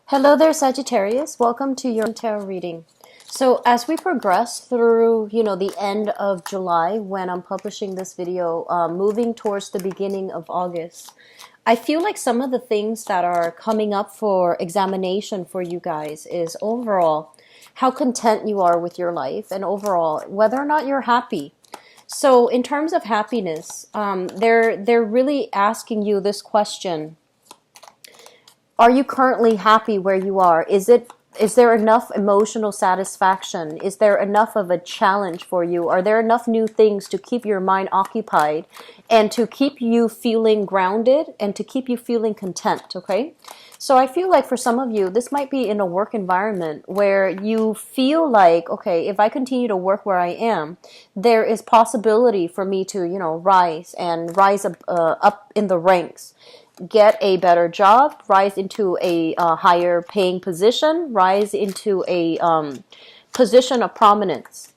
Hello there, Sagittarius. Welcome to your tarot reading. So as we progress through, the end of July when I'm publishing this video, moving towards the beginning of August, I feel like some of the things that are coming up for examination for you guys is overall how content you are with your life and overall whether or not you're happy. So in terms of happiness, they're really asking you this question. Are you currently happy where you are? Is there enough emotional satisfaction? Is there enough of a challenge for you? Are there enough new things to keep your mind occupied and to keep you feeling grounded and to keep you feeling content, okay? So I feel like for some of you, this might be in a work environment where you feel like, okay, if I continue to work where I am, there is possibility for me to, rise up in the ranks, get a better job, rise into a higher paying position, rise into a position of prominence.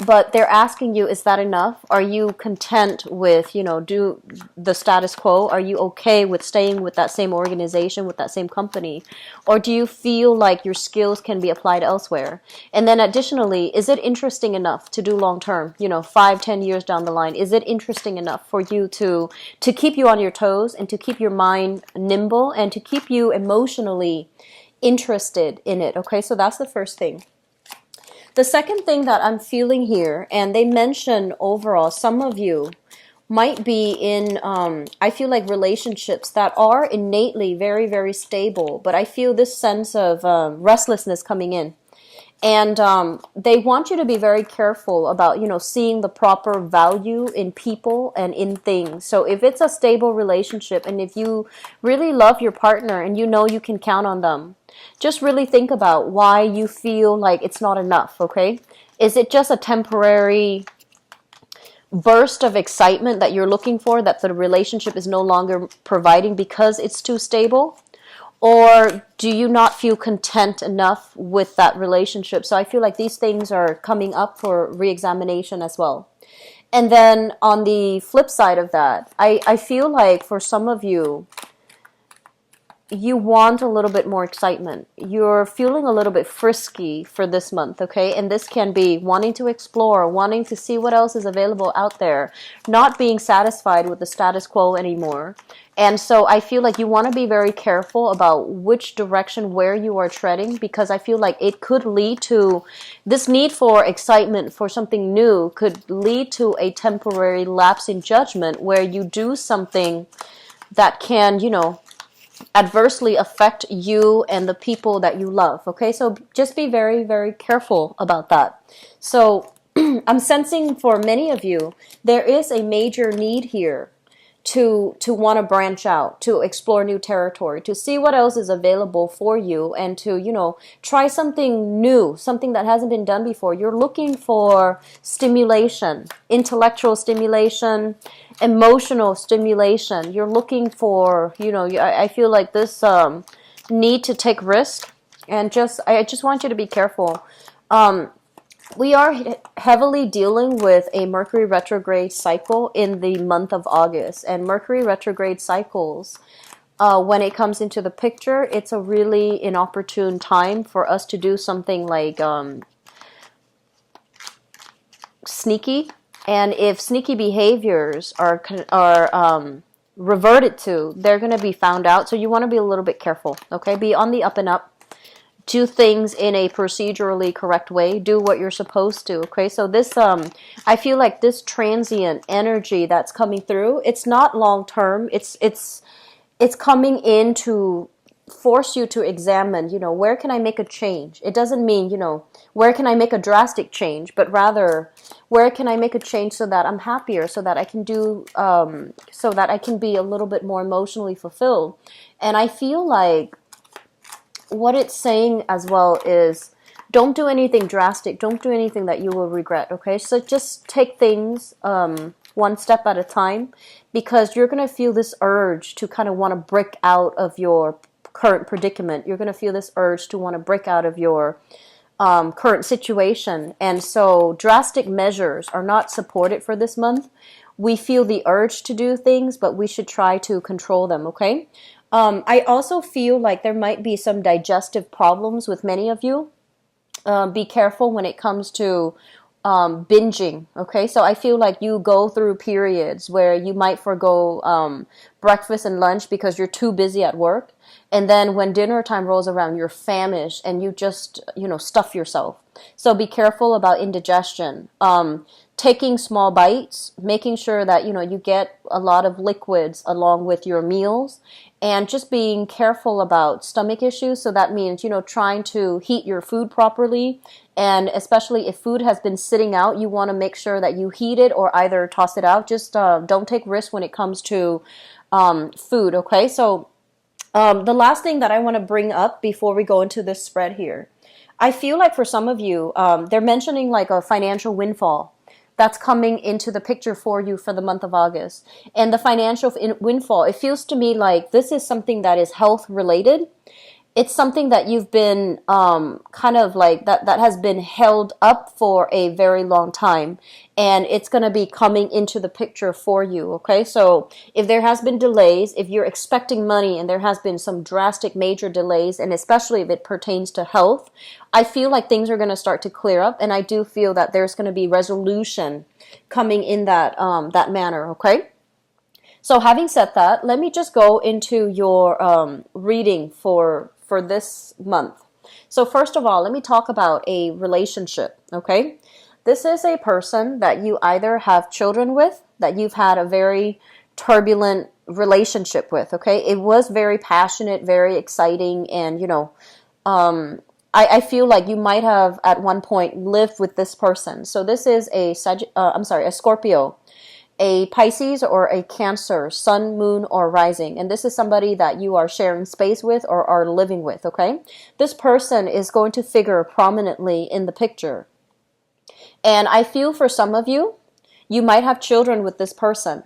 But they're asking you, is that enough? Are you content with, do the status quo? Are you okay with staying with that same organization, with that same company? Or do you feel like your skills can be applied elsewhere? And then additionally, is it interesting enough to do long term, 5-10 years down the line? Is it interesting enough for you to keep you on your toes and to keep your mind nimble and to keep you emotionally interested in it? Okay, so that's the first thing. The second thing that I'm feeling here, and they mention overall, some of you might be in, I feel like relationships that are innately very, very stable, but I feel this sense of restlessness coming in. And they want you to be very careful about, seeing the proper value in people and in things. So if it's a stable relationship and if you really love your partner and you can count on them, just really think about why you feel like it's not enough, okay? Is it just a temporary burst of excitement that you're looking for that the relationship is no longer providing because it's too stable? Or do you not feel content enough with that relationship? So I feel like these things are coming up for re-examination as well. And then on the flip side of that, I feel like for some of you, you want a little bit more excitement. You're feeling a little bit frisky for this month, okay? And this can be wanting to explore, wanting to see what else is available out there, not being satisfied with the status quo anymore. And so I feel like you want to be very careful about which direction, where you are treading, because I feel like it could lead to this need for excitement, for something new, could lead to a temporary lapse in judgment where you do something that can, adversely affect you and the people that you love, okay? So just be very, very careful about that. So I'm sensing for many of you, there is a major need here to want to branch out, to explore new territory, to see what else is available for you, and to, try something new, something that hasn't been done before. You're looking for stimulation, intellectual stimulation, emotional stimulation. You're looking for, I feel like this need to take risk, and I just want you to be careful. We are heavily dealing with a Mercury retrograde cycle in the month of August. And Mercury retrograde cycles, when it comes into the picture, it's a really inopportune time for us to do something like sneaky. And if sneaky behaviors are reverted to, they're going to be found out. So you want to be a little bit careful, okay? Be on the up and up. Do things in a procedurally correct way. Do what you're supposed to, okay? So this, I feel like this transient energy that's coming through, it's not long-term. It's coming in to force you to examine, where can I make a change? It doesn't mean, where can I make a drastic change, but rather, where can I make a change so that I'm happier, so that I can do, so that I can be a little bit more emotionally fulfilled. And I feel like what it's saying as well is don't do anything drastic. Don't do anything that you will regret, okay? So just take things one step at a time, because you're going to feel this urge to kind of want to break out of your current predicament. You're going to feel this urge to want to break out of your current situation. And so drastic measures are not supported for this month. We feel the urge to do things, but we should try to control them, okay? I also feel like there might be some digestive problems with many of you. Be careful when it comes to binging. Okay, so I feel like you go through periods where you might forgo breakfast and lunch because you're too busy at work, and then when dinner time rolls around, you're famished and you just stuff yourself. So be careful about indigestion. Taking small bites, making sure that you get a lot of liquids along with your meals, and just being careful about stomach issues. So that means trying to heat your food properly, and especially if food has been sitting out, you want to make sure that you heat it or either toss it out. Just don't take risks when it comes to food. Okay, so the last thing that I want to bring up before we go into this spread here, I feel like for some of you, they're mentioning like a financial windfall that's coming into the picture for you for the month of August. And the financial windfall, it feels to me like this is something that is health related. It's something that you've been kind of like that has been held up for a very long time, and it's going to be coming into the picture for you. Okay, so if there has been delays, if you're expecting money and there has been some drastic major delays, and especially if it pertains to health, I feel like things are going to start to clear up, and I do feel that there's going to be resolution coming in that that manner. Okay, so having said that, let me just go into your reading for this month. So first of all, let me talk about a relationship, okay? This is a person that you either have children with, that you've had a very turbulent relationship with, okay? It was very passionate, very exciting, and I feel like you might have at one point lived with this person. So this is a Scorpio, a Pisces, or a Cancer, sun, moon, or rising. And this is somebody that you are sharing space with or are living with, okay? This person is going to figure prominently in the picture. And I feel for some of you, you might have children with this person.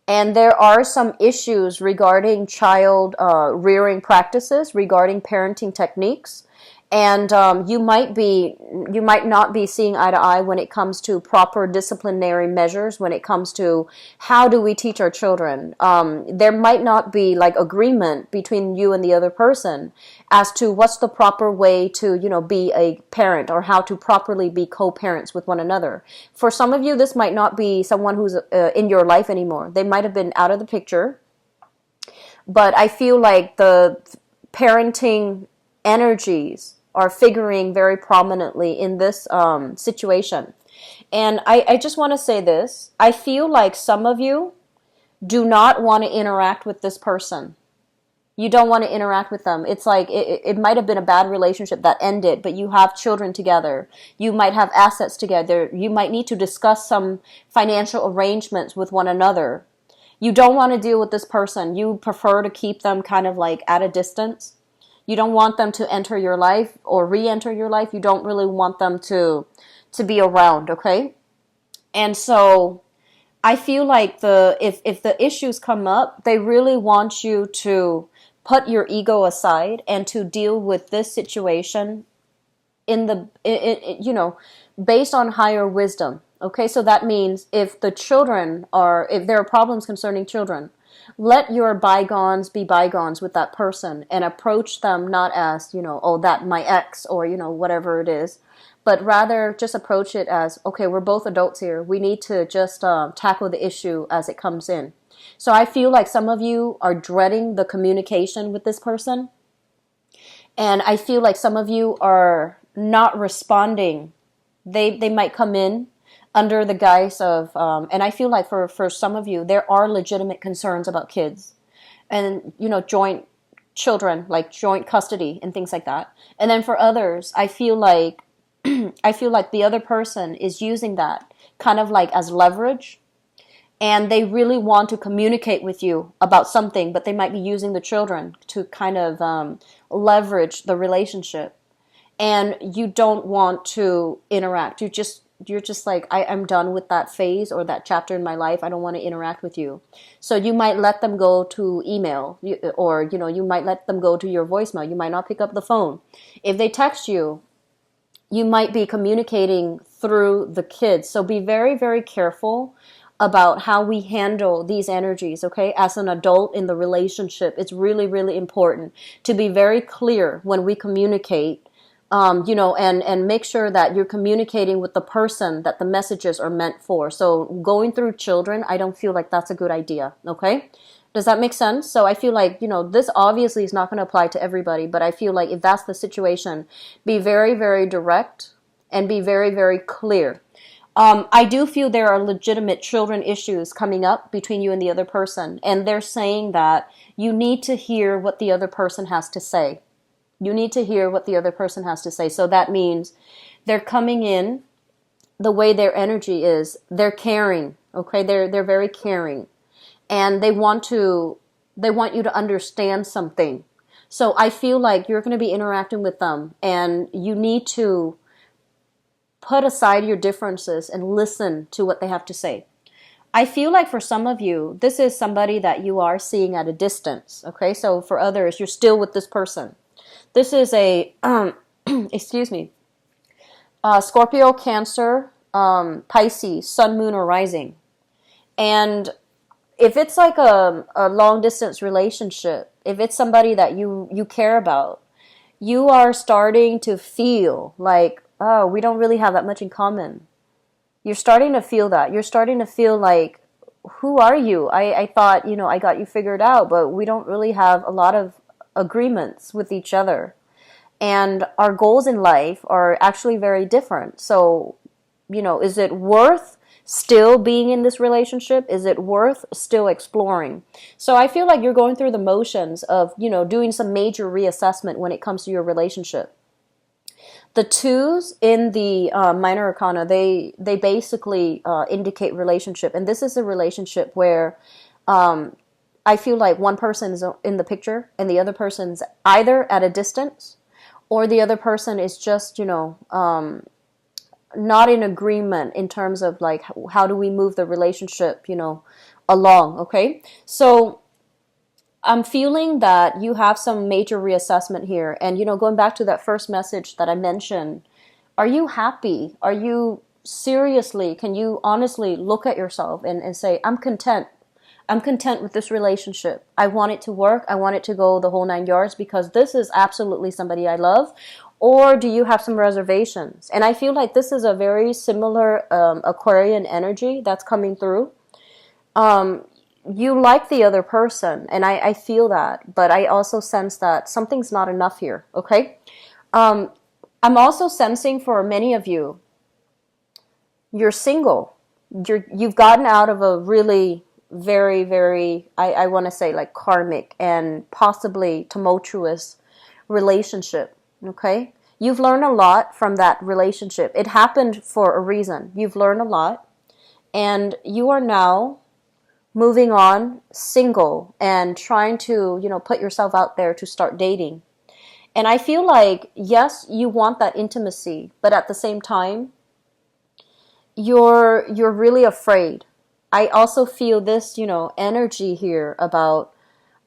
And there are some issues regarding child rearing practices, regarding parenting techniques. And you might not be seeing eye to eye when it comes to proper disciplinary measures, when it comes to how do we teach our children. There might not be like agreement between you and the other person as to what's the proper way to, be a parent, or how to properly be co-parents with one another. For some of you, this might not be someone who's in your life anymore. They might have been out of the picture. But I feel like the parenting energies are figuring very prominently in this situation. And I just want to say this. I feel like some of you do not want to interact with this person. You don't want to interact with them. It's like it might have been a bad relationship that ended, but you have children together. You might have assets together. You might need to discuss some financial arrangements with one another. You don't want to deal with this person. You prefer to keep them kind of like at a distance. You don't want them to enter your life or re-enter your life. You don't really want them to be around, okay? And so I feel like if the issues come up, they really want you to put your ego aside and to deal with this situation based on higher wisdom. Okay, so that means if there are problems concerning children, let your bygones be bygones with that person and approach them not as, that my ex or, whatever it is, but rather just approach it as, okay, we're both adults here. We need to just tackle the issue as it comes in. So I feel like some of you are dreading the communication with this person. And I feel like some of you are not responding. They might come in under the guise of, and I feel like for some of you, there are legitimate concerns about kids and, joint children, like joint custody and things like that. And then for others, I feel like the other person is using that kind of like as leverage, and they really want to communicate with you about something, but they might be using the children to kind of leverage the relationship. And you don't want to interact. You're just like, I'm done with that phase or that chapter in my life. I don't want to interact with you. So you might let them go to email, or, you might let them go to your voicemail. You might not pick up the phone. If they text you, you might be communicating through the kids. So be very, very careful about how we handle these energies, okay? As an adult in the relationship, it's really, really important to be very clear when we communicate, and make sure that you're communicating with the person that the messages are meant for. So going through children, I don't feel like that's a good idea, okay? Does that make sense? So I feel like, this obviously is not going to apply to everybody, but I feel like if that's the situation, be very, very direct and be very, very clear. I do feel there are legitimate children issues coming up between you and the other person, and they're saying that you need to hear what the other person has to say. You need to hear what the other person has to say. So that means they're coming in the way their energy is. They're caring, okay? They're very caring. And they want you to understand something. So I feel like you're going to be interacting with them, and you need to put aside your differences and listen to what they have to say. I feel like for some of you, this is somebody that you are seeing at a distance, okay? So for others, you're still with this person. This is a, excuse me, Scorpio, Cancer, Pisces, Sun, Moon, or Rising. And if it's like a long distance relationship, if it's somebody that you care about, you are starting to feel like, oh, we don't really have that much in common. You're starting to feel that. You're starting to feel like, who are you? I thought, I got you figured out, but we don't really have a lot of agreements with each other. And our goals in life are actually very different. So, is it worth still being in this relationship? Is it worth still exploring? So I feel like you're going through the motions of, doing some major reassessment when it comes to your relationship. The twos in the minor arcana, they basically indicate relationship. And this is a relationship where I feel like one person is in the picture and the other person's either at a distance, or the other person is just, not in agreement in terms of like, how do we move the relationship, along, okay? So I'm feeling that you have some major reassessment here. And, going back to that first message that I mentioned, are you happy? Are you seriously, can you honestly look at yourself and say, I'm content. I'm content with this relationship. I want it to work. I want it to go the whole 9 yards because this is absolutely somebody I love. Or do you have some reservations? And I feel like this is a very similar Aquarian energy that's coming through. You like the other person, and I feel that, but I also sense that something's not enough here, okay? I'm also sensing for many of you, you're single. You've gotten out of a really very, very, I want to say like karmic and possibly tumultuous relationship, okay? You've learned a lot from that relationship. It happened for a reason. You've learned a lot, and you are now moving on single and trying to, put yourself out there to start dating. And I feel like, yes, you want that intimacy, but at the same time, you're really afraid. I also feel this, energy here about,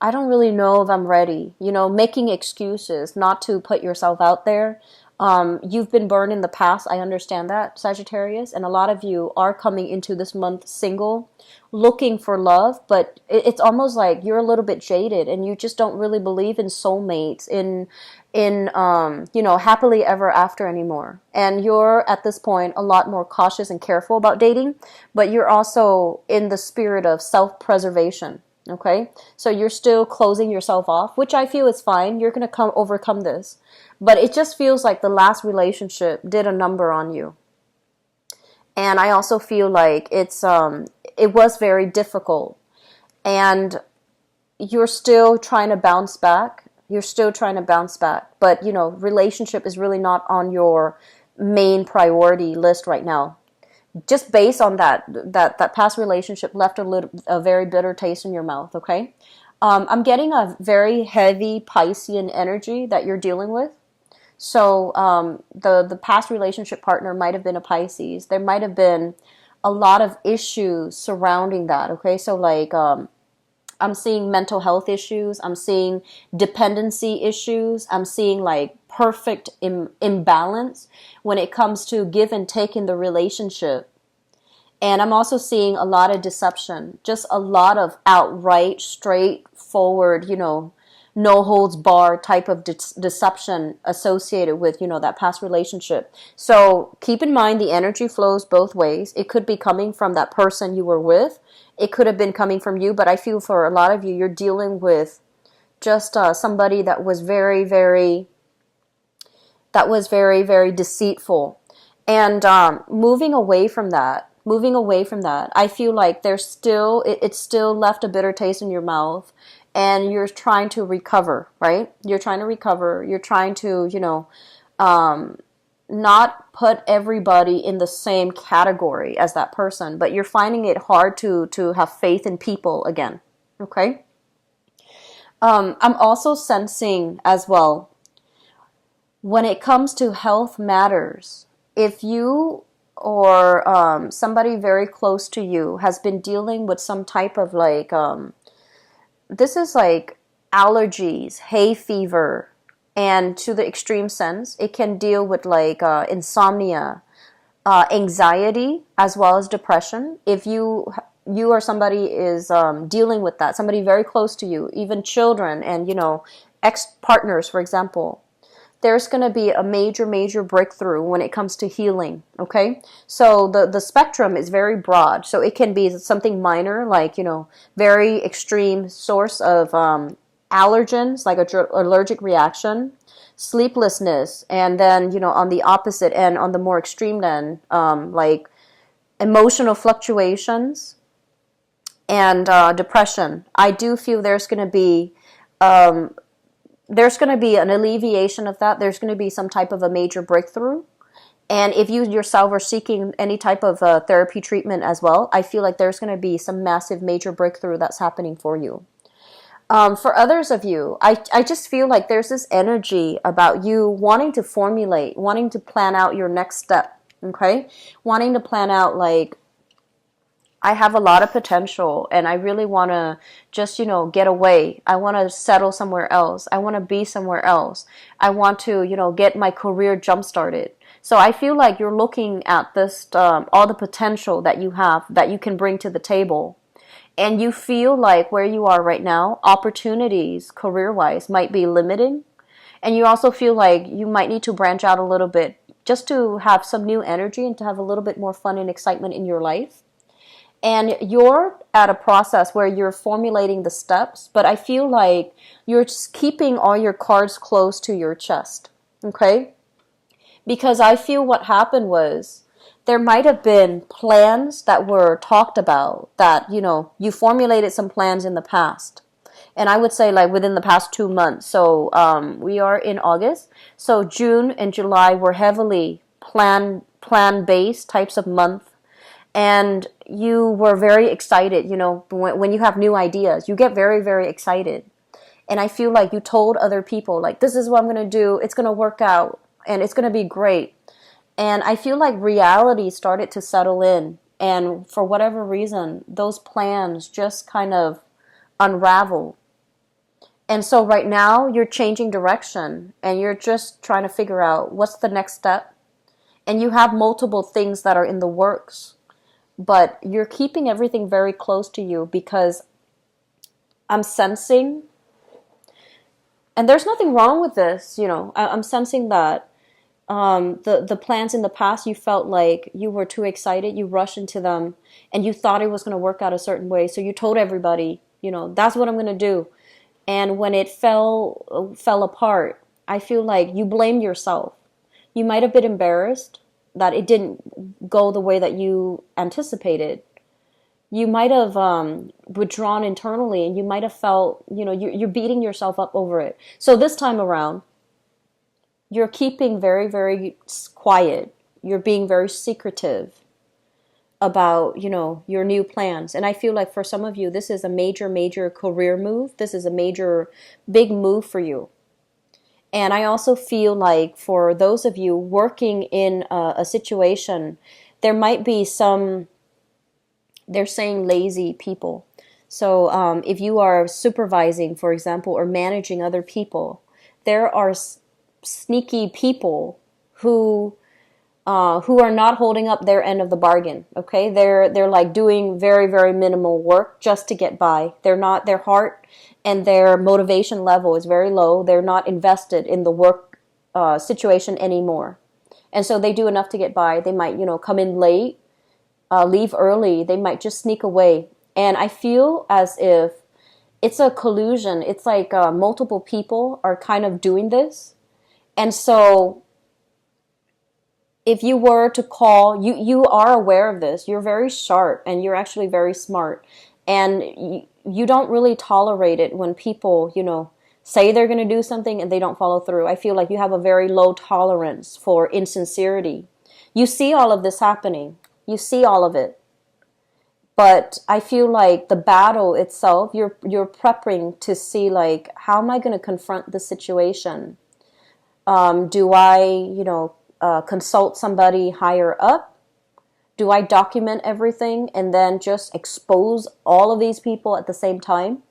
I don't really know if I'm ready, making excuses not to put yourself out there. You've been burned in the past. I understand that, Sagittarius. And a lot of you are coming into this month single, looking for love. But it's almost like you're a little bit jaded and you just don't really believe in soulmates, in happily ever after anymore. And you're at this point a lot more cautious and careful about dating. But you're also in the spirit of self-preservation. Okay, so you're still closing yourself off, which I feel is fine. You're going to overcome this. But it just feels like the last relationship did a number on you. And I also feel like it was very difficult. And you're still trying to bounce back. But, relationship is really not on your main priority list right now. Just based on that past relationship left a very bitter taste in your mouth, okay? I'm getting a very heavy Piscean energy that you're dealing with. So the past relationship partner might have been a Pisces. There might have been a lot of issues surrounding that, okay? So like I'm seeing mental health issues. I'm seeing dependency issues. I'm seeing like perfect imbalance when it comes to give and take in the relationship. And I'm also seeing a lot of deception, just a lot of outright, straightforward, no holds bar type of deception associated with, that past relationship. So keep in mind the energy flows both ways. It could be coming from that person you were with. It could have been coming from you, but I feel for a lot of you, you're dealing with just somebody that was very, very very deceitful. And moving away from that, I feel like there's still, it's still left a bitter taste in your mouth, and you're trying to recover, right? You're trying to recover. You're trying to, not put everybody in the same category as that person, but you're finding it hard to have faith in people again, okay? I'm also sensing as well, when it comes to health matters, if you or somebody very close to you has been dealing with some type of like, this is like allergies, hay fever, and to the extreme sense, it can deal with like insomnia, anxiety, as well as depression. If you or somebody is dealing with that, somebody very close to you, even children and, ex-partners, for example, there's going to be a major breakthrough when it comes to healing, okay? So the spectrum is very broad. So it can be something minor, like, very extreme source of allergens, like allergic reaction, sleeplessness, and then, on the opposite end, on the more extreme end, like emotional fluctuations and depression. I do feel there's going to be an alleviation of that. There's going to be some type of a major breakthrough. And if you yourself are seeking any type of therapy treatment as well, I feel like there's going to be some massive major breakthrough that's happening for you. For others of you, I just feel like there's this energy about you wanting to formulate, wanting to plan out your next step, okay? Wanting to plan out like, I have a lot of potential and I really want to just, get away. I want to settle somewhere else. I want to be somewhere else. I want to, get my career jump started. So I feel like you're looking at this, all the potential that you have, that you can bring to the table. And you feel like where you are right now, opportunities career-wise might be limiting. And you also feel like you might need to branch out a little bit just to have some new energy and to have a little bit more fun and excitement in your life. And you're at a process where you're formulating the steps, but I feel like you're just keeping all your cards close to your chest, okay? Because I feel what happened was there might have been plans that were talked about that, you formulated some plans in the past. And I would say like within the past 2 months. So we are in August. So June and July were heavily plan-based types of month. And you were very excited, when you have new ideas, you get very, very excited. And I feel like you told other people, like, this is what I'm going to do. It's going to work out and it's going to be great. And I feel like reality started to settle in. And for whatever reason, those plans just kind of unraveled. And so right now you're changing direction and you're just trying to figure out what's the next step. And you have multiple things that are in the works. But you're keeping everything very close to you because I'm sensing, and there's nothing wrong with this, I'm sensing that the plans in the past, you felt like you were too excited, you rushed into them, and you thought it was going to work out a certain way. So you told everybody, that's what I'm going to do. And when it fell apart, I feel like you blamed yourself. You might have been embarrassed that it didn't go the way that you anticipated. You might have withdrawn internally, and you might have felt, you're beating yourself up over it. So this time around, you're keeping very, very quiet. You're being very secretive about, your new plans. And I feel like for some of you, this is a major, major career move. This is a major, big move for you. And I also feel like for those of you working in a situation, there might be some, they're saying lazy people. So if you are supervising, for example, or managing other people, there are sneaky people who who are not holding up their end of the bargain. Okay, they're like doing very, very minimal work just to get by. They're not, their heart and their motivation level is very low. They're not invested in the work situation anymore, and so they do enough to get by. They might, come in late, leave early. They might just sneak away. And I feel as if it's a collusion. It's like multiple people are kind of doing this, and so if you were to call, you are aware of this. You're very sharp and you're actually very smart. And you don't really tolerate it when people, say they're going to do something and they don't follow through. I feel like you have a very low tolerance for insincerity. You see all of this happening. You see all of it. But I feel like the battle itself, you're prepping to see, like, how am I going to confront the situation? Do I, consult somebody higher up? Do I document everything and then just expose all of these people at the same time?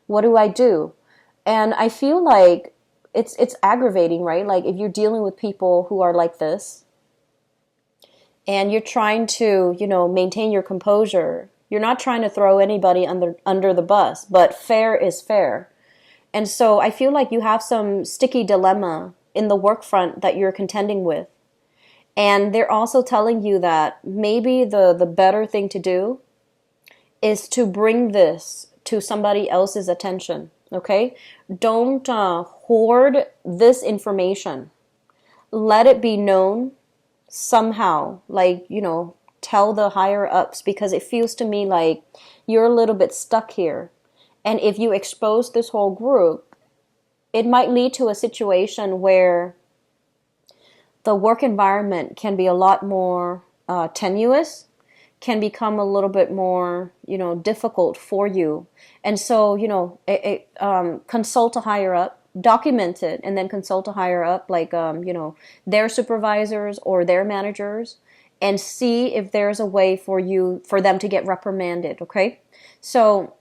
What do I do? And I feel like it's aggravating, right? Like if you're dealing with people who are like this and you're trying to, maintain your composure, you're not trying to throw anybody under the bus, but fair is fair. And so I feel like you have some sticky dilemma in the work front that you're contending with. And they're also telling you that maybe the better thing to do is to bring this to somebody else's attention, okay? Don't hoard this information. Let it be known somehow, like, tell the higher ups, because it feels to me like you're a little bit stuck here. And if you expose this whole group, it might lead to a situation where the work environment can be a lot more tenuous, can become a little bit more, difficult for you. And so, consult a higher up, document it, and then consult a higher up, like, their supervisors or their managers, and see if there's a way for them to get reprimanded, okay? So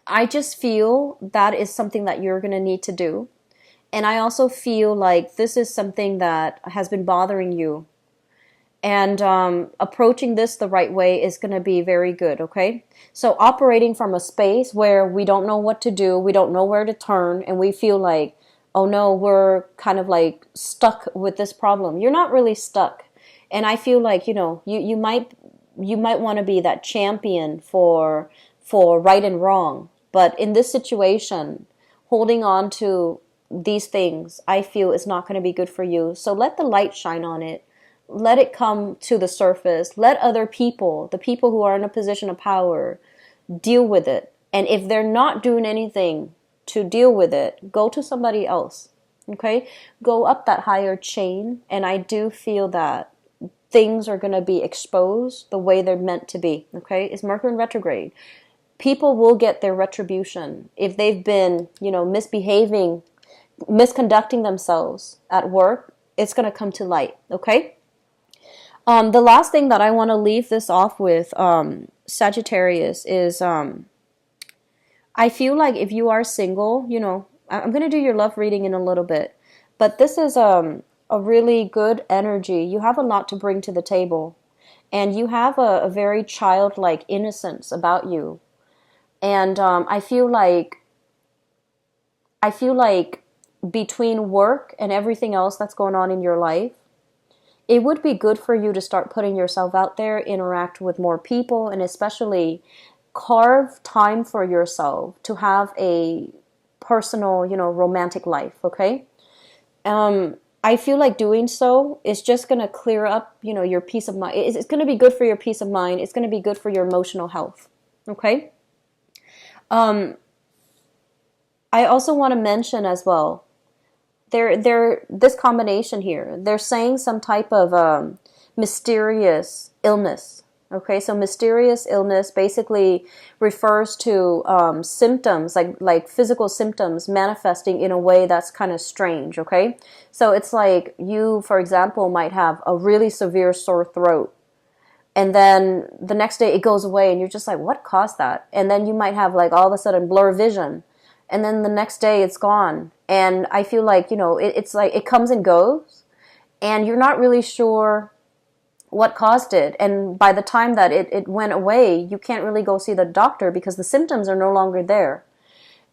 I just feel that is something that you're going to need to do. And I also feel like this is something that has been bothering you. And approaching this the right way is going to be very good, okay? So operating from a space where we don't know what to do, we don't know where to turn, and we feel like, oh no, we're kind of like stuck with this problem. You're not really stuck. And I feel like, you might want to be that champion for right and wrong. But in this situation, holding on to these things, I feel, is not going to be good for you. So let the light shine on it. Let it come to the surface. Let other people, the people who are in a position of power, deal with it. And if they're not doing anything to deal with it, go to somebody else. Okay? Go up that higher chain. And I do feel that things are going to be exposed the way they're meant to be. Okay? It's Mercury in retrograde. People will get their retribution if they've been, misbehaving, misconducting themselves at work. It's going to come to light, okay? The last thing that I want to leave this off with, Sagittarius, is I feel like if you are single, I'm going to do your love reading in a little bit, but this is a really good energy. You have a lot to bring to the table, and you have a very childlike innocence about you. And I feel like between work and everything else that's going on in your life, it would be good for you to start putting yourself out there, interact with more people, and especially carve time for yourself to have a personal, romantic life, okay? I feel like doing so is just going to clear up, your peace of mind. It's going to be good for your peace of mind. It's going to be good for your emotional health, okay? I also want to mention as well, this combination here, they're saying some type of mysterious illness. Okay, so mysterious illness basically refers to symptoms, like physical symptoms manifesting in a way that's kind of strange, okay? So it's like you, for example, might have a really severe sore throat, and then the next day it goes away and you're just like, what caused that? And then you might have like all of a sudden blur vision, and then the next day it's gone. And I feel like, it's like it comes and goes, and you're not really sure what caused it. And by the time that it went away, you can't really go see the doctor because the symptoms are no longer there.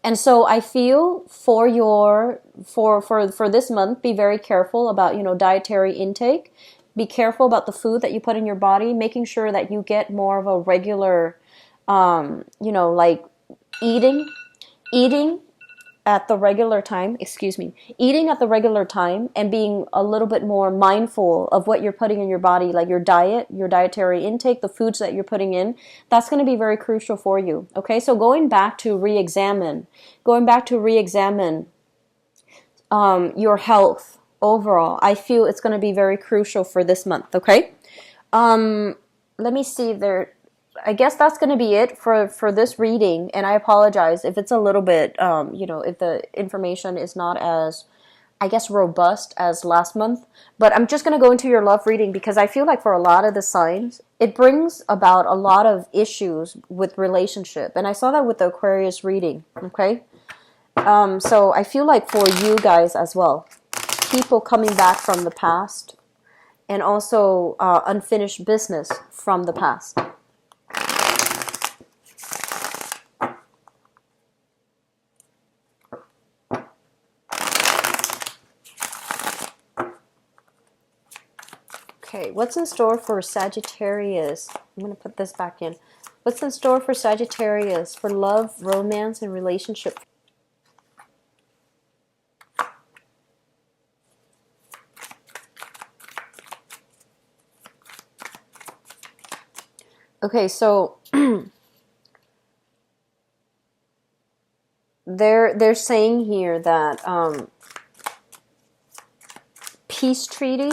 And so I feel for for this month, be very careful about, dietary intake. Be careful about the food that you put in your body, making sure that you get more of a regular, like eating, eating at the regular time, eating at the regular time, and being a little bit more mindful of what you're putting in your body, like your diet, your dietary intake, the foods that you're putting in. That's going to be very crucial for you. Okay, so going back to re-examine your health overall, I feel it's going to be very crucial for this month. Okay, let me see there. I guess that's going to be it for this reading, and I apologize if it's a little bit, if the information is not as, I guess, robust as last month. But I'm just going to go into your love reading because I feel like for a lot of the signs, it brings about a lot of issues with relationship. And I saw that with the Aquarius reading, okay? So I feel like for you guys as well, people coming back from the past and also unfinished business from the past. Okay, what's in store for Sagittarius? I'm going to put this back in. What's in store for Sagittarius for love, romance, and relationship? Okay, so they're saying here that peace treaty.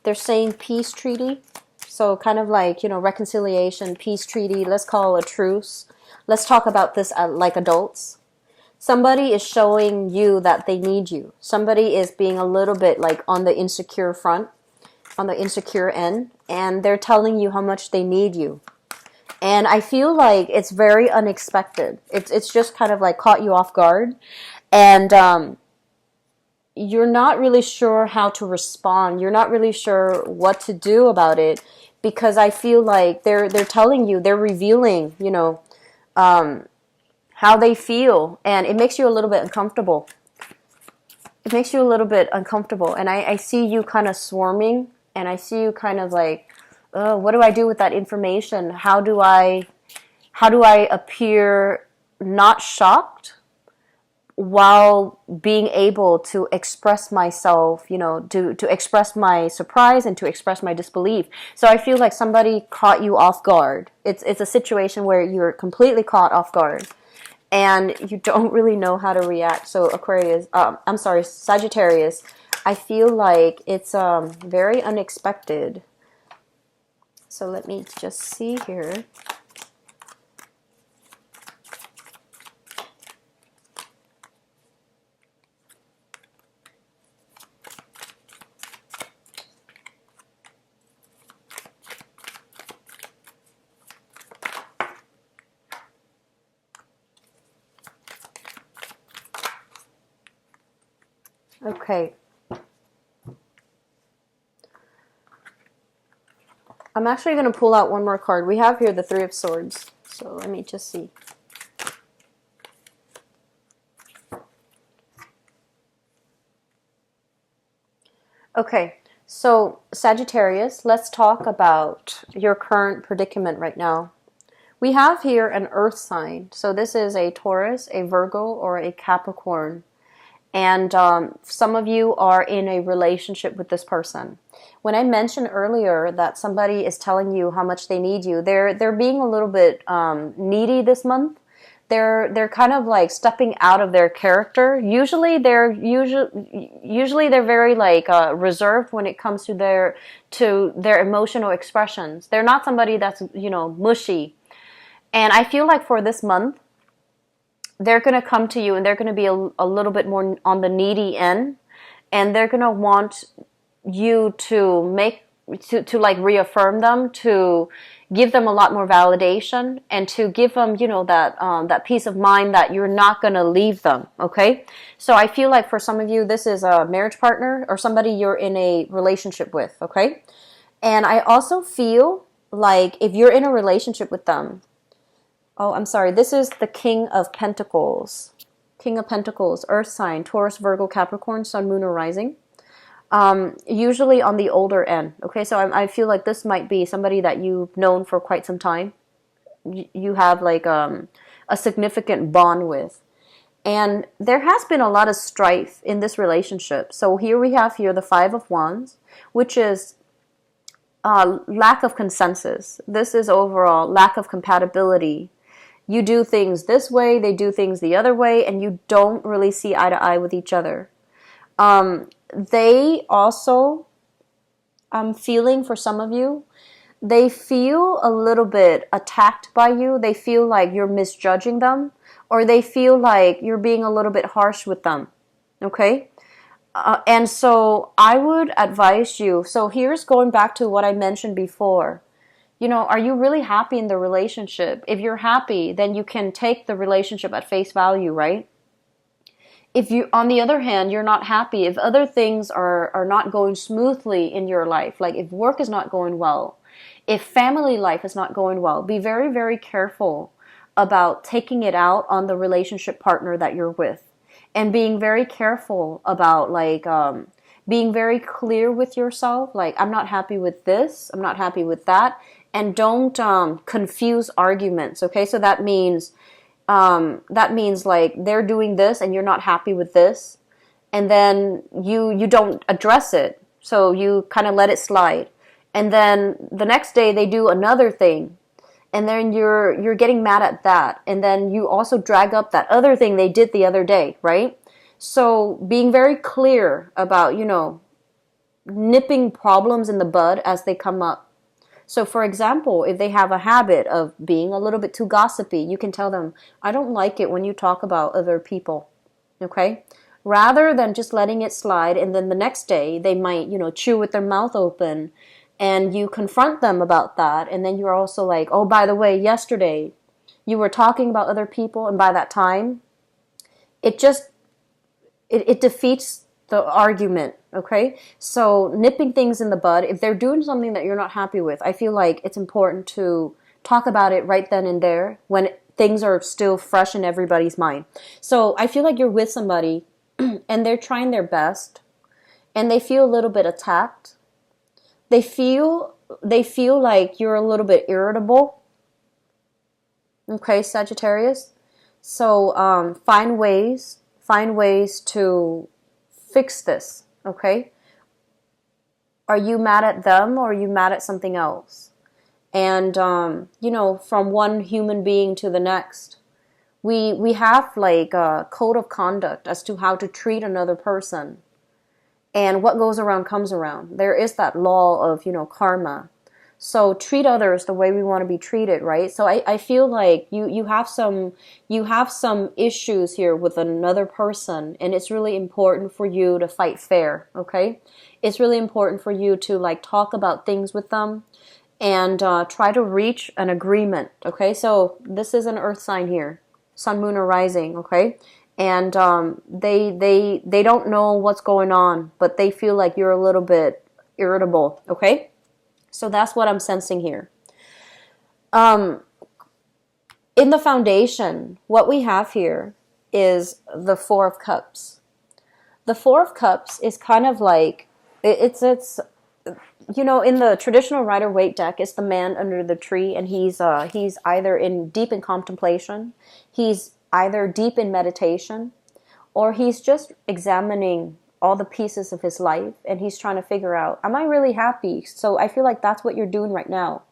They're saying peace treaty. So kind of like, reconciliation, peace treaty. Let's call a truce. Let's talk about this like adults. Somebody is showing you that they need you. Somebody is being a little bit like on the insecure front, on the insecure end, and they're telling you how much they need you. And I feel like it's very unexpected. It's just kind of like caught you off guard. And you're not really sure how to respond. You're not really sure what to do about it because I feel like they're telling you, they're revealing, how they feel, and it makes you a little bit uncomfortable. It makes you a little bit uncomfortable, and I see you kind of swarming, and I see you kind of like, what do I do with that information? How do I appear not shocked while being able to express myself, to express my surprise and to express my disbelief. So I feel like somebody caught you off guard. It's a situation where you're completely caught off guard and you don't really know how to react. So Sagittarius, I feel like it's very unexpected. So let me just see here. Okay. I'm actually going to pull out one more card. We have here the Three of Swords. So let me just see. Okay. So Sagittarius, let's talk about your current predicament right now. We have here an earth sign. So this is a Taurus, a Virgo, or a Capricorn. And some of you are in a relationship with this person. When I mentioned earlier that somebody is telling you how much they need you, they're being a little bit needy this month. They're kind of like stepping out of their character. Usually they're very like reserved when it comes to their emotional expressions. They're not somebody that's mushy. And I feel like for this month, they're going to come to you and they're going to be a little bit more on the needy end, and they're going to want you to like reaffirm them, to give them a lot more validation, and to give them that peace of mind that you're not going to leave them. Okay, so I feel like for some of you this is a marriage partner or somebody you're in a relationship with. Okay, And I also feel like if you're in a relationship with them, oh, I'm sorry, this is the King of Pentacles. King of Pentacles, Earth sign, Taurus, Virgo, Capricorn, Sun, Moon, or Rising. Usually on the older end. Okay, so I feel like this might be somebody that you've known for quite some time. You have like a significant bond with. And there has been a lot of strife in this relationship. So here we have the Five of Wands, which is lack of consensus. This is overall lack of compatibility. You do things this way, they do things the other way, and you don't really see eye to eye with each other. They also, I'm feeling for some of you, they feel a little bit attacked by you. They feel like you're misjudging them, or they feel like you're being a little bit harsh with them. Okay? And so I would advise you, so here's going back to what I mentioned before. Are you really happy in the relationship? If you're happy, then you can take the relationship at face value, right? If you, on the other hand, you're not happy, if other things are not going smoothly in your life, like if work is not going well, if family life is not going well, be very, very careful about taking it out on the relationship partner that you're with. And being very careful about being very clear with yourself. Like, I'm not happy with this. I'm not happy with that. And don't confuse arguments. Okay, so that means like they're doing this and you're not happy with this, and then you don't address it. So you kind of let it slide. And then the next day they do another thing, and then you're getting mad at that, and then you also drag up that other thing they did the other day, right? So being very clear about, nipping problems in the bud as they come up. So for example, if they have a habit of being a little bit too gossipy, you can tell them, I don't like it when you talk about other people, okay? Rather than just letting it slide, and then the next day they might, chew with their mouth open, and you confront them about that, and then you're also like, oh, by the way, yesterday you were talking about other people, and by that time, it defeats the argument, okay? So nipping things in the bud, if they're doing something that you're not happy with, I feel like it's important to talk about it right then and there when things are still fresh in everybody's mind. So I feel like you're with somebody and they're trying their best and they feel a little bit attacked. They feel like you're a little bit irritable. Okay, Sagittarius. So find ways to fix this, okay? Are you mad at them or are you mad at something else? And, from one human being to the next, we have like a code of conduct as to how to treat another person. And what goes around comes around. There is that law of, karma. So treat others the way we want to be treated, right? So I feel like you have some issues here with another person, and it's really important for you to fight fair, okay? It's really important for you to like talk about things with them and try to reach an agreement, okay? So this is an earth sign here, Sun, Moon, or Rising, okay? And they don't know what's going on, but they feel like you're a little bit irritable, okay? So that's what I'm sensing here. In the foundation, what we have here is the Four of Cups. The Four of Cups is kind of like, it's in the traditional Rider-Waite deck, it's the man under the tree, and he's either deep in contemplation, he's either deep in meditation, or he's just examining all the pieces of his life, and he's trying to figure out, am I really happy? So I feel like that's what you're doing right now.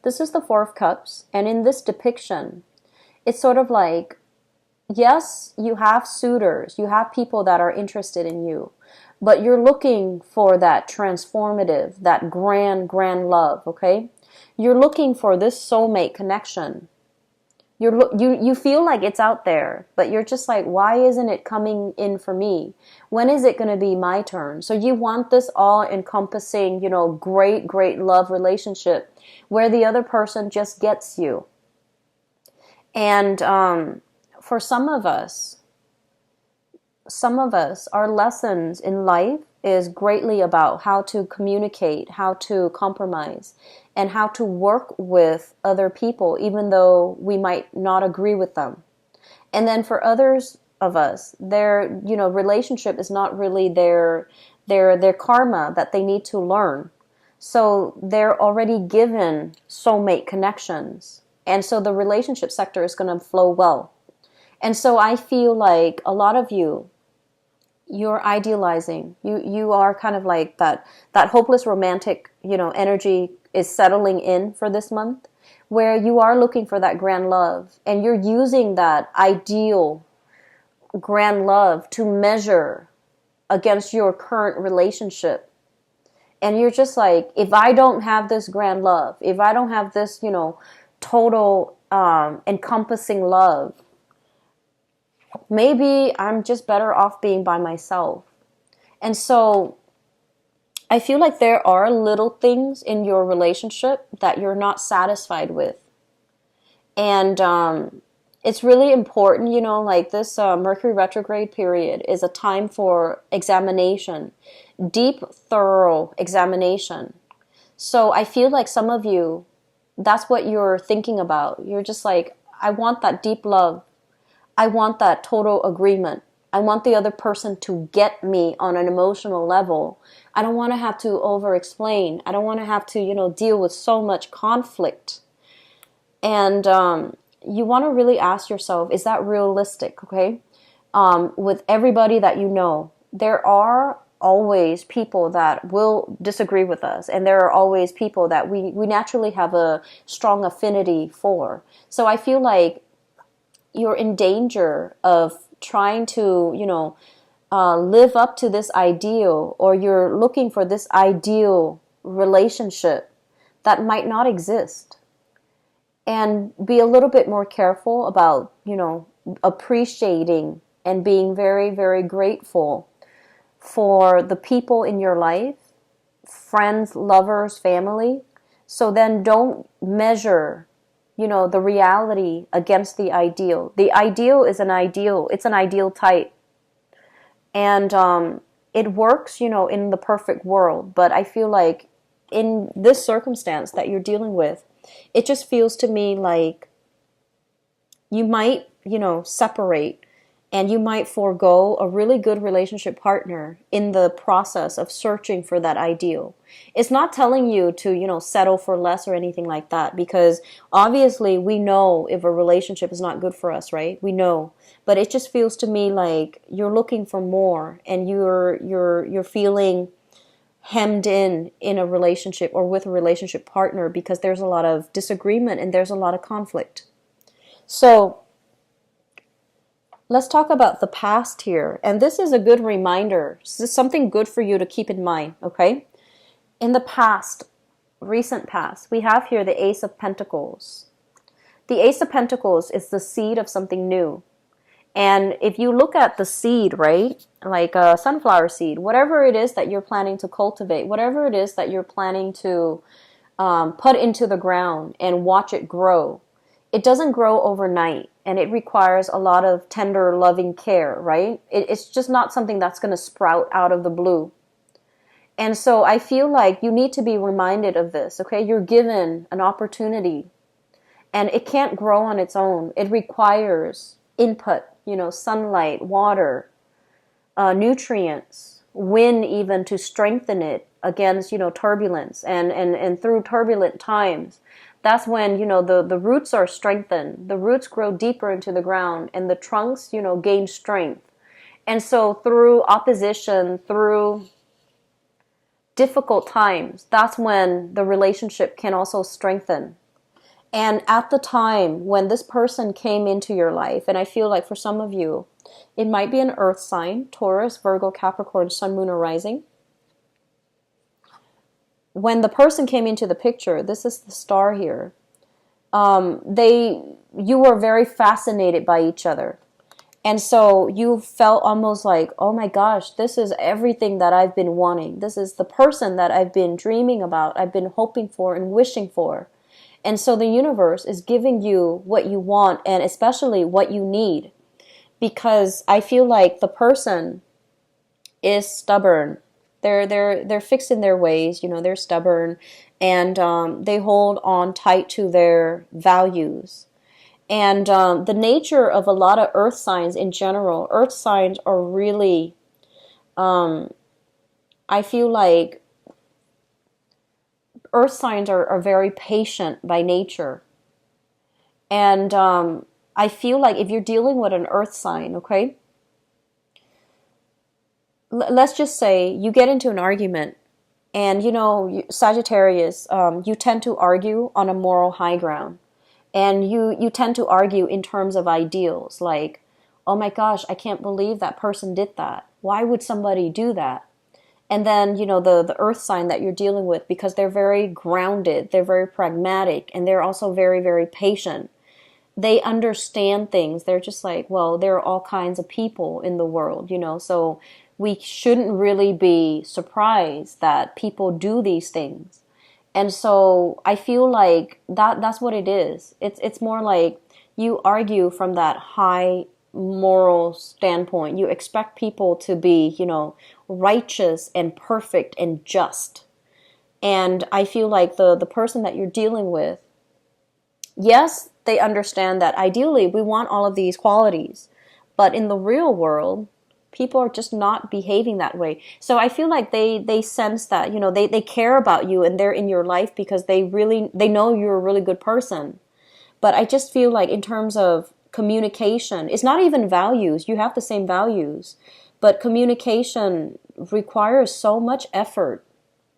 This is the Four of Cups, and in this depiction, it's sort of like, yes, you have suitors, you have people that are interested in you, but you're looking for that transformative, that grand love, okay? You're looking for this soulmate connection. You feel like it's out there, but you're just like, why isn't it coming in for me? When is it going to be my turn? So you want this all-encompassing, great love relationship where the other person just gets you. And for some of us, our lessons in life is greatly about how to communicate, how to compromise, and how to work with other people, even though we might not agree with them. And then for others of us, their, relationship is not really their karma that they need to learn. So they're already given soulmate connections. And so the relationship sector is going to flow well. And so I feel like a lot of you're idealizing. You are kind of like that hopeless romantic, energy is settling in for this month, where you are looking for that grand love, and you're using that ideal grand love to measure against your current relationship. And you're just like, if I don't have this grand love, if I don't have this, total encompassing love, maybe I'm just better off being by myself. And so I feel like there are little things in your relationship that you're not satisfied with. And it's really important, like this Mercury retrograde period is a time for examination, deep, thorough examination. So I feel like some of you, that's what you're thinking about. You're just like, I want that deep love. I want that total agreement. I want the other person to get me on an emotional level. I don't want to have to over-explain. I don't want to have to, deal with so much conflict. And you want to really ask yourself, is that realistic, okay? With everybody that you know, there are always people that will disagree with us. And there are always people that we naturally have a strong affinity for. So I feel like you're in danger of trying to, live up to this ideal, or you're looking for this ideal relationship that might not exist. And be a little bit more careful about, appreciating and being very, very grateful for the people in your life, friends, lovers, family. So then don't measure the reality against the ideal. The ideal is an ideal. It's an ideal type. And it works, in the perfect world. But I feel like in this circumstance that you're dealing with, it just feels to me like you might, separate, and you might forego a really good relationship partner in the process of searching for that ideal. It's not telling you to, settle for less or anything like that, because obviously we know if a relationship is not good for us, right? We know. But it just feels to me like you're looking for more, and you're feeling hemmed in a relationship or with a relationship partner because there's a lot of disagreement and there's a lot of conflict. So let's talk about the past here. And this is a good reminder. This is something good for you to keep in mind, okay? In the past, recent past, we have here the Ace of Pentacles. The Ace of Pentacles is the seed of something new. And if you look at the seed, right, like a sunflower seed, whatever it is that you're planning to cultivate, whatever it is that you're planning to put into the ground and watch it grow, it doesn't grow overnight, and it requires a lot of tender, loving care, right? It's just not something that's going to sprout out of the blue. And so I feel like you need to be reminded of this, okay? You're given an opportunity, and it can't grow on its own. It requires input, sunlight, water, nutrients, wind even to strengthen it against, turbulence and through turbulent times. That's when, the roots are strengthened. The roots grow deeper into the ground, and the trunks, gain strength. And so through opposition, through difficult times, that's when the relationship can also strengthen. And at the time when this person came into your life, and I feel like for some of you, it might be an earth sign, Taurus, Virgo, Capricorn, Sun, Moon, or Rising. When the person came into the picture, this is the star here, you were very fascinated by each other. And so you felt almost like, oh my gosh, this is everything that I've been wanting. This is the person that I've been dreaming about, I've been hoping for and wishing for. And so the universe is giving you what you want, and especially what you need. Because I feel like the person is stubborn. They're fixed in their ways, you know, they're stubborn, and they hold on tight to their values. And the nature of a lot of earth signs in general, earth signs are really, I feel like earth signs are very patient by nature. And I feel like if you're dealing with an earth sign, okay, let's just say you get into an argument, and you know, Sagittarius, you tend to argue on a moral high ground, and you tend to argue in terms of ideals, like, oh my gosh, I can't believe that person did that. Why would somebody do that? And then, you know, the earth sign that you're dealing with, because they're very grounded, they're very pragmatic, and they're also very, very patient. They understand things. They're just like, well, there are all kinds of people in the world, you know, so we shouldn't really be surprised that people do these things. And so I feel like that's what it is. It's more like you argue from that high moral standpoint. You expect people to be, you know, righteous and perfect and just. And I feel like the person that you're dealing with, yes, they understand that ideally we want all of these qualities, but in the real world, people are just not behaving that way. So I feel like they sense that, you know, they care about you and they're in your life because they know you're a really good person. But I just feel like in terms of communication, it's not even values. You have the same values, but communication requires so much effort,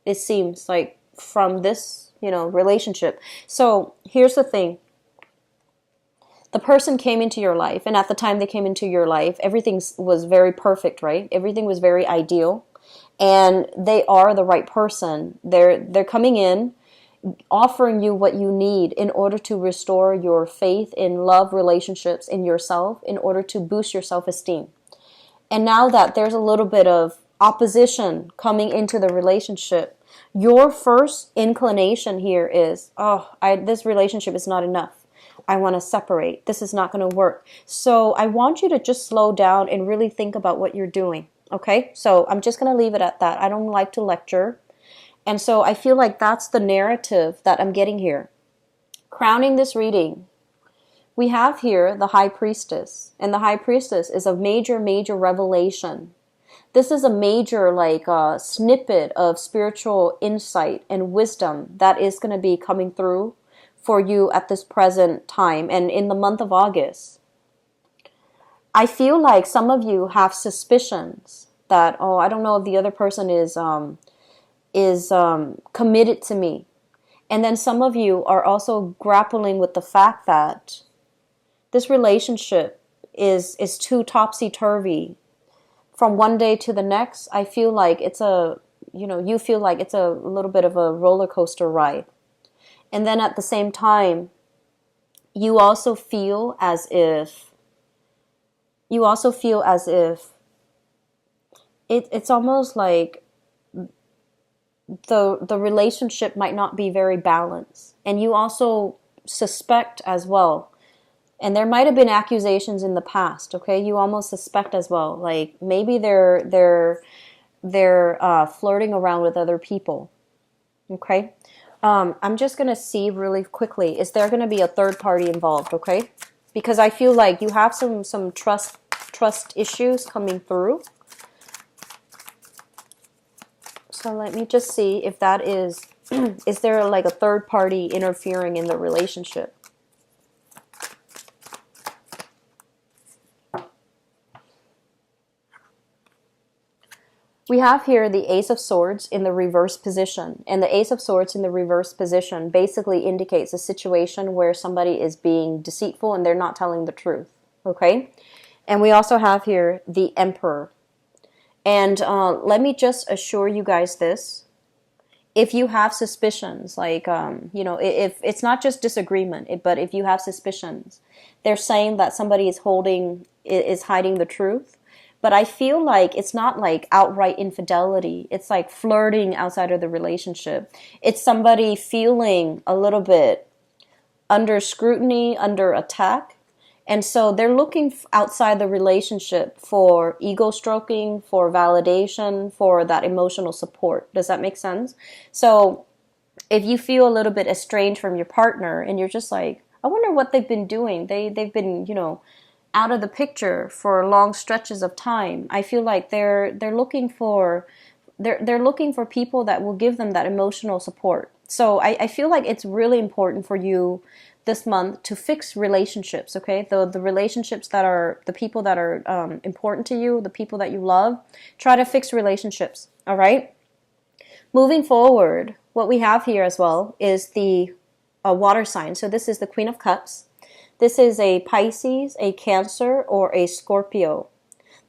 it seems like, from this, you know, relationship. So here's the thing. The person came into your life, and at the time they came into your life, everything was very perfect, right? Everything was very ideal, and they are the right person. They're coming in, offering you what you need in order to restore your faith in love, relationships, in yourself, in order to boost your self-esteem. And now that there's a little bit of opposition coming into the relationship, your first inclination here is, this relationship is not enough. I want to separate. This is not going to work. So I want you to just slow down and really think about what you're doing. Okay? So I'm just going to leave it at that. I don't like to lecture. And so I feel like that's the narrative that I'm getting here. Crowning this reading, we have here the High Priestess. And the High Priestess is a major, major revelation. This is a major snippet of spiritual insight and wisdom that is going to be coming through for you at this present time and in the month of August. I feel like some of you have suspicions that, I don't know if the other person is committed to me. And then some of you are also grappling with the fact that this relationship is too topsy-turvy. From one day to the next, I feel like you feel like it's a little bit of a roller coaster ride. And then at the same time, you also feel as if it's almost like the relationship might not be very balanced. And you also suspect as well. And there might have been accusations in the past, okay? You almost suspect as well. Like maybe they're flirting around with other people. Okay? I'm just going to see really quickly, is there going to be a third party involved, okay? Because I feel like you have some trust issues coming through. So let me just see if that is, is there like a third party interfering in the relationship? We have here the Ace of Swords in the reverse position. And the Ace of Swords in the reverse position basically indicates a situation where somebody is being deceitful and they're not telling the truth. Okay? And we also have here the Emperor. And let me just assure you guys this. If you have suspicions, like, if it's not just disagreement, but if you have suspicions, they're saying that somebody is hiding the truth. But I feel like it's not like outright infidelity. It's like flirting outside of the relationship. It's somebody feeling a little bit under scrutiny, under attack. And so they're looking outside the relationship for ego stroking, for validation, for that emotional support. Does that make sense? So if you feel a little bit estranged from your partner and you're just like, I wonder what they've been doing. They've been, out of the picture for long stretches of time. I feel like they're looking for they're looking for people that will give them that emotional support. So I feel like it's really important for you this month to fix relationships, okay? The relationships that are the people that are important to you, the people that you love. Try to fix relationships, all right? Moving forward, what we have here as well is the water sign. So this is the Queen of Cups. This is a Pisces, a Cancer, or a Scorpio.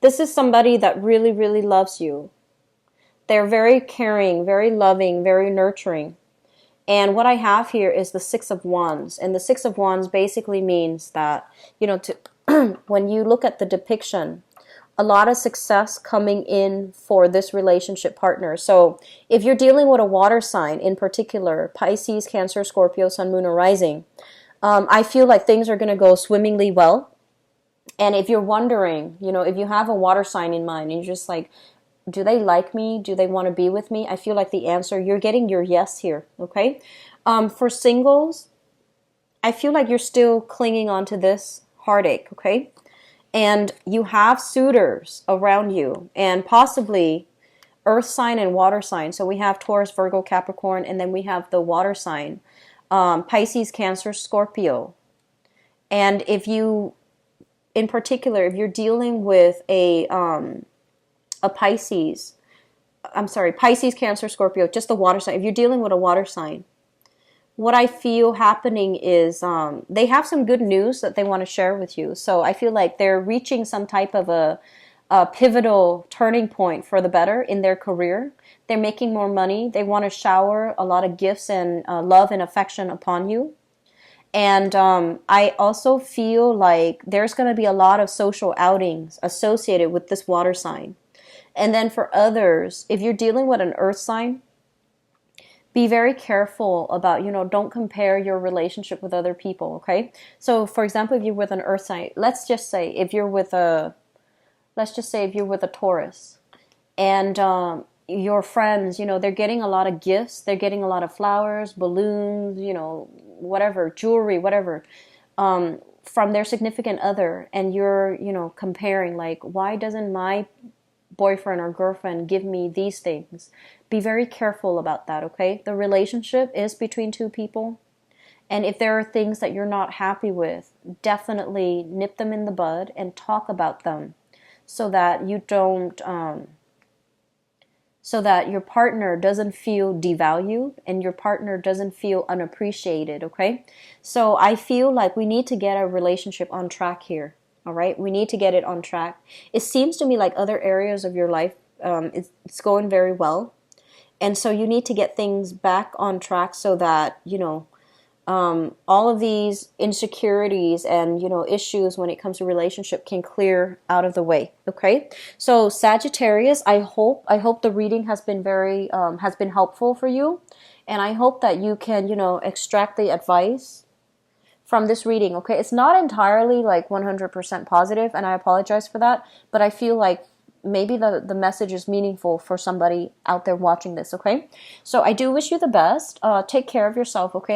This is somebody that really, really loves you. They're very caring, very loving, very nurturing. And what I have here is the Six of Wands. And the Six of Wands basically means that, when you look at the depiction, a lot of success coming in for this relationship partner. So if you're dealing with a water sign, in particular, Pisces, Cancer, Scorpio, Sun, Moon, or Rising, I feel like things are going to go swimmingly well. And if you're wondering, if you have a water sign in mind and you're just like, do they like me? Do they want to be with me? I feel like the answer, you're getting your yes here, okay? For singles, I feel like you're still clinging on to this heartache, okay? And you have suitors around you, and possibly earth sign and water sign. So we have Taurus, Virgo, Capricorn, and then we have the water sign, Pisces, Cancer, Scorpio. And if you, in particular, if you're dealing with a Pisces, Pisces, Cancer, Scorpio, just the water sign. If you're dealing with a water sign, what I feel happening is they have some good news that they want to share with you. So I feel like they're reaching some type of a pivotal turning point for the better in their career. They're making more money. They want to shower a lot of gifts and love and affection upon you. And I also feel like there's going to be a lot of social outings associated with this water sign. And then for others, if you're dealing with an earth sign, be very careful about, don't compare your relationship with other people, okay? So for example, if you're with an earth sign, let's just say if you're with a Taurus, and your friends, they're getting a lot of gifts, they're getting a lot of flowers, balloons, whatever, jewelry, whatever, from their significant other, and you're, comparing, like, why doesn't my boyfriend or girlfriend give me these things? Be very careful about that, okay? The relationship is between two people, and if there are things that you're not happy with, definitely nip them in the bud and talk about them, so that you don't so that your partner doesn't feel devalued and your partner doesn't feel unappreciated, okay? So I feel like we need to get our relationship on track here. All right, we need to get it on track. It seems to me like other areas of your life, it's going very well. And so you need to get things back on track so that, all of these insecurities and, issues when it comes to relationship can clear out of the way. Okay. So Sagittarius, I hope the reading has been has been helpful for you. And I hope that you can, extract the advice from this reading, okay? It's not entirely like 100% positive, and I apologize for that, but I feel like maybe the message is meaningful for somebody out there watching this, okay? So I do wish you the best. Take care of yourself, okay?